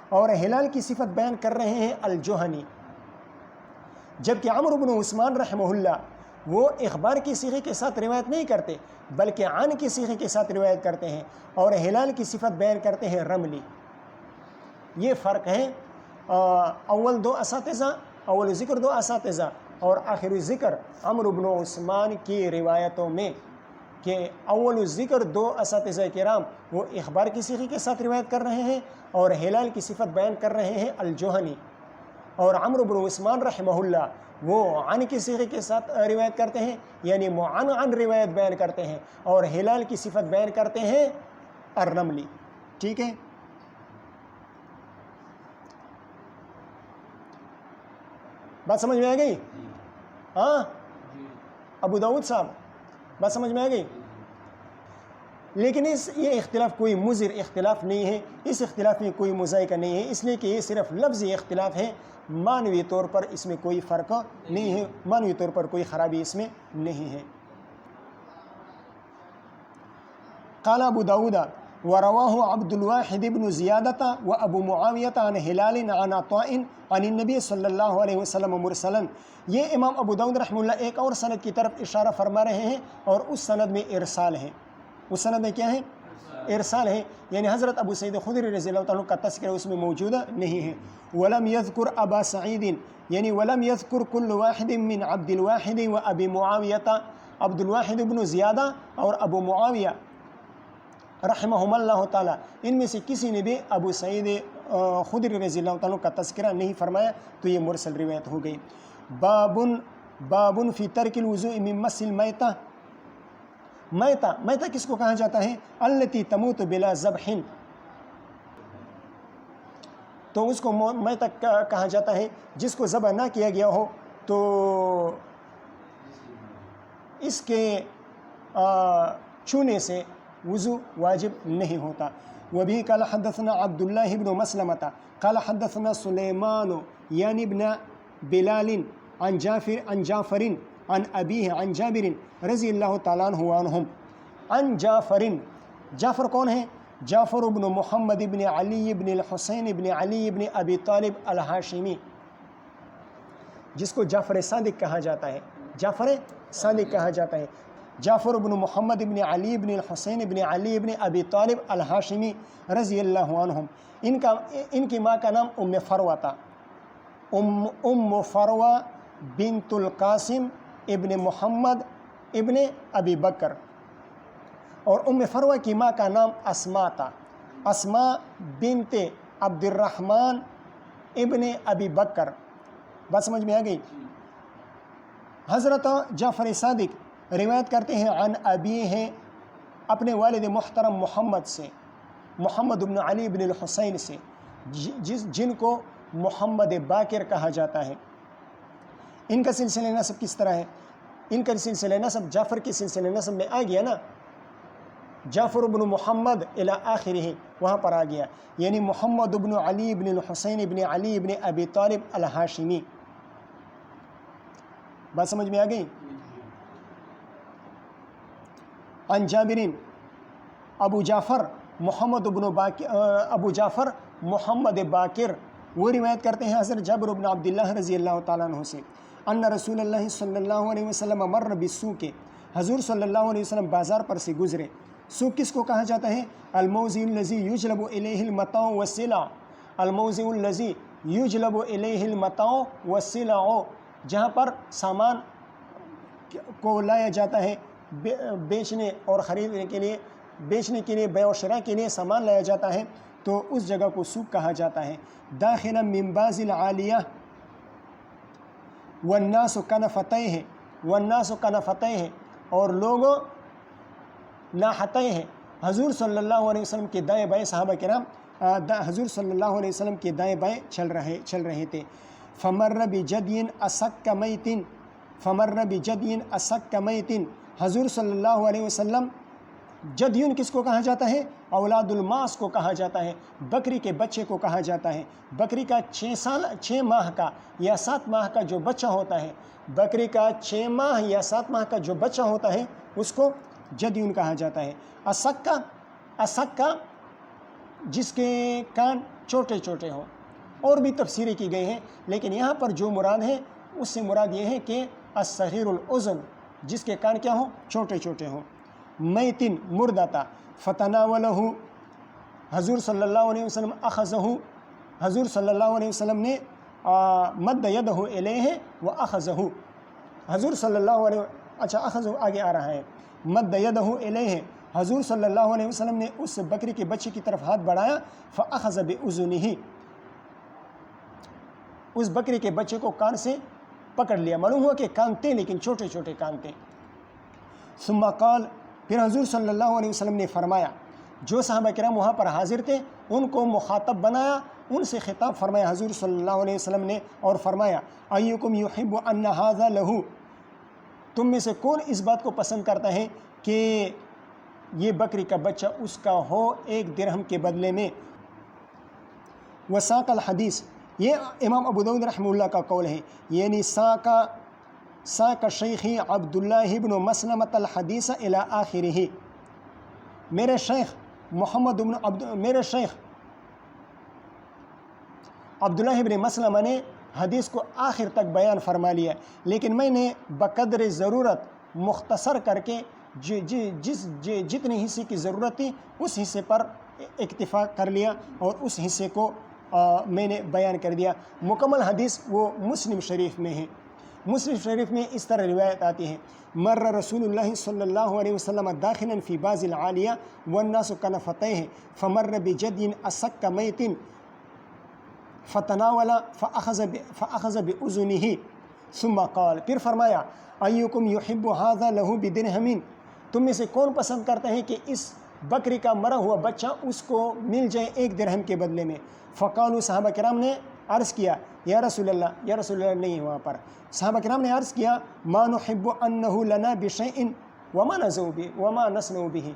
اور ہلال کی صفت بیان کر رہے ہیں الجہنی، جبکہ عمرو بن عثمان رحمہ اللہ وہ اخبار کی صیغے کے ساتھ روایت نہیں کرتے بلکہ عن کی صیغے کے ساتھ روایت کرتے ہیں، اور ہلال کی صفت بیان کرتے ہیں رملی۔ یہ فرق ہے اول دو اساتذہ، اول ذکر دو اساتذہ اور آخر ذکر عمرو بن عثمان کی روایتوں میں، کہ اول ذکر دو اساتذہ کرام وہ اخبار کی صیغے کے ساتھ روایت کر رہے ہیں اور ہلال کی صفت بیان کر رہے ہیں الجہنی، اور عمرو بن عثمان رحمہ اللہ وہ عن کی صیغے کے ساتھ روایت کرتے ہیں، یعنی عن روایت بیان کرتے ہیں، اور ہلال کی صفت بیان کرتے ہیں الرملی، ٹھیک ہے۔ بات سمجھ میں آ گئی؟ ہاں ابو داؤد صاحب بات سمجھ میں آ گئی؟ لیکن یہ اختلاف کوئی مضر اختلاف نہیں ہے، اس اختلاف میں کوئی مذائقہ نہیں ہے، اس لیے کہ یہ صرف لفظی اختلاف ہے، معنوی طور پر اس میں کوئی فرق نہیں ہے، معنوی طور پر کوئی خرابی اس میں نہیں ہے۔ قال ابو داود ورواه عبد الواحد بن زیادة وابو معاویة عن ہلال عن عطاء عن النبی صلی اللہ علیہ وسلم مرسلا۔ یہ امام ابو داود رحمہ اللہ ایک اور سند کی طرف اشارہ فرما رہے ہیں، اور اس سند میں ارسال ہے، اس سند میں کیا ہے؟ ارسال ہے، یعنی حضرت ابو سعید خدری رضی اللہ تعالیٰ کا تذکرہ اس میں موجود نہیں ہے۔ ولم يذكر ابا سعید، یعنی ولم يذكر كل واحد من عبد الواحد و ابی معاویہ، عبد الواحد بن زیادہ اور ابو معاویہ رحمہم اللہ تعالیٰ ان میں سے کسی نے بھی ابو سعید خدری رضی اللہ تعالیٰ کا تذکرہ نہیں فرمایا، تو یہ مرسل روایت ہو گئی۔ بابن فی ترک الوضوء من مس المیتہ۔ میتہ کس کو کہا جاتا ہے؟ التی تموت بلا ذبح، تو اس کو میتہ کہا جاتا ہے جس کو ذبح نہ کیا گیا ہو، تو اس کے چھونے سے وضو واجب نہیں ہوتا۔ وبه قال حدثنا عبد الله بن مسلمة قال حدثنا سليمان يعني ابن بلال عن جعفر عن أبيه عن جابر رضی اللہ تعالیٰ عنہم عن جعفر کون ہے؟ جعفر ابن محمد ابن علی ابن الحسین ابن علی ابن ابی طالب الہاشمی، جس کو جعفر صادق کہا جاتا ہے، جعفر صادق کہا جاتا ہے۔ جعفر ابن محمد ابن علی ابن الحسین ابن علی ابن ابی طالب الہاشمی رضی اللہ عنہم، ان کی ماں کا نام ام فروہ تھا، ام فروہ بنت القاسم ابن محمد ابن ابی بکر، اور ام فروہ کی ماں کا نام اسماء تھا، اسماء بنت عبد الرحمن ابن ابی بکر۔ بات سمجھ میں آ گئی؟ حضرت جعفر صادق روایت کرتے ہیں عن ابی ہیں اپنے والد محترم محمد سے، محمد بن علی بن الحسین سے، جن کو محمد باقر کہا جاتا ہے۔ ان کا سلسلہ نسب کس طرح ہے؟ ان کا سلسلہ نسب جعفر کی سلسلہ نسب میں آ گیا نا، جعفر بن محمد الی آخرہ وہاں پر آ گیا، یعنی محمد بن علی بن الحسین ابن علی ابن ابی طالب الہاشمی۔ بات سمجھ میں آ گئی؟ عن جابرین، ابو جعفر محمد ابو جعفر محمد باقر وہ روایت کرتے ہیں حضرت جابر بن عبداللہ رضی اللہ تعالیٰ عنہ سے ان رسول اللہ صلی اللہ علیہ وسلم مر بالسوق، حضور صلی اللہ علیہ وسلم بازار پر سے گزرے۔ سوق کس کو کہا جاتا ہے؟ الموضع الذی یجلب الیہ المتاع والسلع، الموضع الذی یجلب الیہ المتاع والسلع، جہاں پر سامان کو لایا جاتا ہے بیچنے اور خریدنے کے لیے، بیچنے کے لیے، بیع و شراء کے لیے سامان لایا جاتا ہے، تو اس جگہ کو سوق کہا جاتا ہے۔ داخلا من باز العالیہ والناس کنفتیہ، والناس کنفتیہ، اور لوگ ناحتیہ، حضور صلی اللہ علیہ وسلم کے دائیں بائیں صحابہ کرام حضور صلی اللہ علیہ وسلم کے دائیں بائیں چل رہے تھے۔ فمر بجدی اسک میت، فمر بجدی اسک میت، حضور صلی اللہ علیہ وسلم، جدیون کس کو کہا جاتا ہے؟ اولاد الماس کو کہا جاتا ہے، بکری کے بچے کو کہا جاتا ہے۔ بکری کا 6 ماہ کا یا 7 ماہ کا جو بچہ ہوتا ہے، بکری کا 6 ماہ یا 7 ماہ کا جو بچہ ہوتا ہے اس کو جدیون کہا جاتا ہے۔ اسکا جس کے کان چھوٹے چھوٹے ہوں، اور بھی تفسیریں کی گئی ہیں، لیکن یہاں پر جو مراد ہے اس سے مراد یہ ہے کہ الصغیر الاذن، جس کے کان کیا ہوں؟ چھوٹے چھوٹے ہوں۔ میتن مردہ تھا، فتناولہ، حضور صلی اللہ علیہ وسلم اخذہ، حضور صلی اللہ علیہ وسلم نے مد یدہ الیہ و اخذہ، حضور صلی اللہ علیہ اخذہ آگے آ رہا ہے، مد یدہ الیہ، حضور صلی اللہ علیہ وسلم نے اس بکری کے بچے کی طرف ہاتھ بڑھایا، فاخذ باذنہ، اس بکری کے بچے کو کان سے پکڑ لیا، معلوم ہوا کہ کان تھے لیکن چھوٹے چھوٹے کان تھے۔ ثم قال، پھر حضور صلی اللہ علیہ وسلم نے فرمایا، جو صحابہ کرام وہاں پر حاضر تھے ان کو مخاطب بنایا، ان سے خطاب فرمایا حضور صلی اللہ علیہ وسلم نے، اور فرمایا ایکم یحب ان ھذا لہ، تم میں سے کون اس بات کو پسند کرتا ہے کہ یہ بکری کا بچہ اس کا ہو 1 درہم کے بدلے میں۔ وساق الحدیث، یہ امام ابو داؤد رحمہ اللہ کا قول ہے، یعنی ساق شیخی عبداللہ بن مسلمۃ الحدیث الی آخرہ، میرے شیخ میرے شیخ عبداللہ بن مسلمہ نے حدیث کو آخر تک بیان فرما لیا، لیکن میں نے بقدر ضرورت مختصر کر کے جتنے حصے کی ضرورت تھی اس حصے پر اکتفا کر لیا اور اس حصے کو میں نے بیان کر دیا۔ مکمل حدیث وہ مسلم شریف میں ہے۔ مسلم شریف میں اس طرح روایت آتی ہے، مر رسول اللہ صلی اللہ علیہ وسلم داخلا فی باز العالیہ والناس کنفتیہ فمر بجدی اسک میت فتناول فاخذ باذنہ ثم قال، پھر فرمایا ایکم یحب ھذا لہ بدرہم، تم میں سے کون پسند کرتا ہے کہ اس بکری کا مرا ہوا بچہ اس کو مل جائے 1 درہم کے بدلے میں؟ فقالوا، صحابہ کرام نے عرض کیا، یا رسول اللہ، یا رسول اللہ نہیں ہے وہاں پر، صحابہ کرام نے عرض کیا ما نحب انہ لنا بشیء وما نصنع بہ،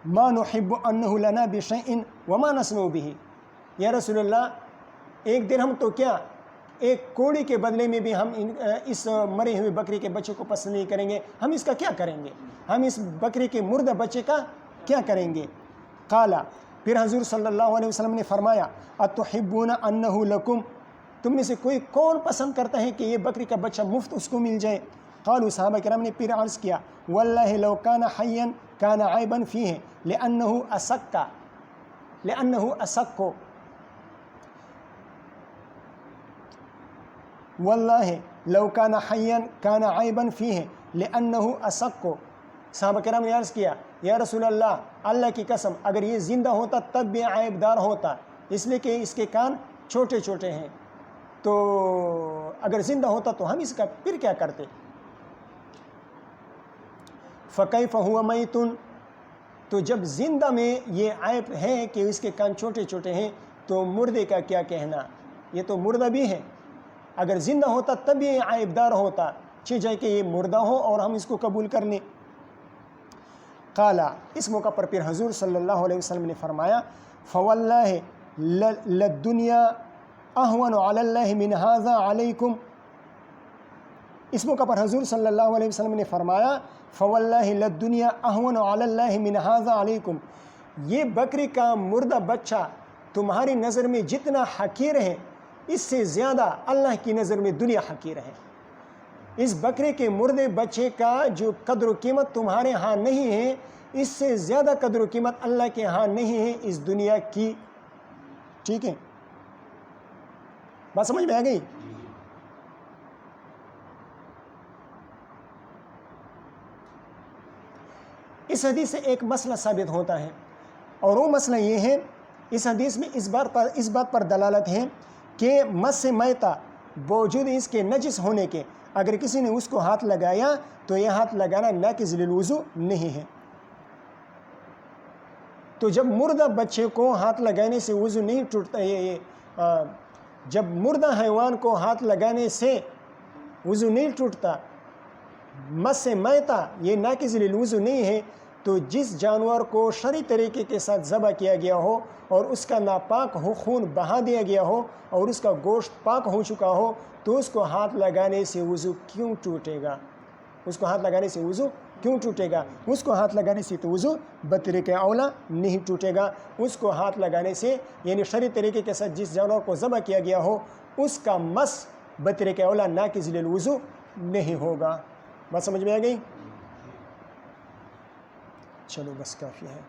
ما نحب انہ لنا بشیء وما نصنع بہ، یا رسول اللہ 1 درہم تو کیا 1 کوڑی کے بدلے میں بھی ہم اس مرے ہوئے بکری کے بچے کو پسند نہیں کریں گے، ہم اس کا کیا کریں گے، ہم اس بکری کے مردہ بچے کا کیا کریں گے؟ قالا، پھر حضور صلی اللہ علیہ وسلم نے فرمایا اتحبون انہ لکم، تم میں سے کوئی کون پسند کرتا ہے کہ یہ بکری کا بچہ مفت اس کو مل جائے؟ قالوا، صحابہ کرام نے پھر عرض کیا واللہ لو کان حیا کان عیبا فیہ لانہ اسک، واللہ لو کان حیا کان عیبا فیہ لانہ اسک، صحابہ کرام نے عرض کیا یا رسول اللہ، اللہ کی قسم اگر یہ زندہ ہوتا تب بھی عیب دار ہوتا، اس لیے کہ اس کے کان چھوٹے چھوٹے ہیں، تو اگر زندہ ہوتا تو ہم اس کا پھر کیا کرتے؟ فکیف ہوا میت، تو جب زندہ میں یہ عیب ہے کہ اس کے کان چھوٹے چھوٹے ہیں تو مردے کا کیا کہنا؟ یہ تو مردہ بھی ہے، اگر زندہ ہوتا تب یہ عیب دار ہوتا، جائے کہ یہ مردہ ہو اور ہم اس کو قبول کر لیں۔ قالا، اس موقع پر پھر حضور صلی اللہ علیہ وسلم نے فرمایا فواللہ للدنیا اہون علی اللہ من ھذا علیکم، اس موقع پر حضور صلی اللہ علیہ وسلم نے فرمایا فواللہ للدنیا اہون علی اللہ من ھذا علیکم، یہ بکری کا مردہ بچہ تمہاری نظر میں جتنا حقیر ہے اس سے زیادہ اللہ کی نظر میں دنیا حقیر ہے۔ اس بکرے کے مردے بچے کا جو قدر و قیمت تمہارے ہاں نہیں ہے اس سے زیادہ قدر و قیمت اللہ کے ہاں نہیں ہے اس دنیا کی۔ ٹھیک ہے، بات سمجھ میں آ گئی؟ اس حدیث سے ایک مسئلہ ثابت ہوتا ہے، اور وہ مسئلہ یہ ہے، اس حدیث میں اس بات پر دلالت ہے کہ مس میتہ باوجود اس کے نجس ہونے کے اگر کسی نے اس کو ہاتھ لگایا تو یہ ہاتھ لگانا ناقض للوضو نہیں ہے۔ تو جب مردہ بچے کو ہاتھ لگانے سے وضو نہیں ٹوٹتا، جب مردہ حیوان کو ہاتھ لگانے سے وضو نہیں ٹوٹتا، مس میتہ یہ ناقض للوضو نہیں ہے، تو جس جانور کو شرعی طریقے کے ساتھ ذبح کیا گیا ہو اور اس کا ناپاک خون بہا دیا گیا ہو اور اس کا گوشت پاک ہو چکا ہو تو اس کو ہاتھ لگانے سے وضو کیوں ٹوٹے گا؟ اس کو ہاتھ لگانے سے وضو کیوں ٹوٹے گا؟ اس کو ہاتھ لگانے سے تو وضو بطریق اولا نہیں ٹوٹے گا۔ اس کو ہاتھ لگانے سے یعنی شرعی طریقے کے ساتھ جس جانور کو ذبح کیا گیا ہو اس کا مس بطریق اولا ناقض للوضو نہیں ہوگا۔ بات سمجھ میں آ گئی؟ چلو بس کافی ہے۔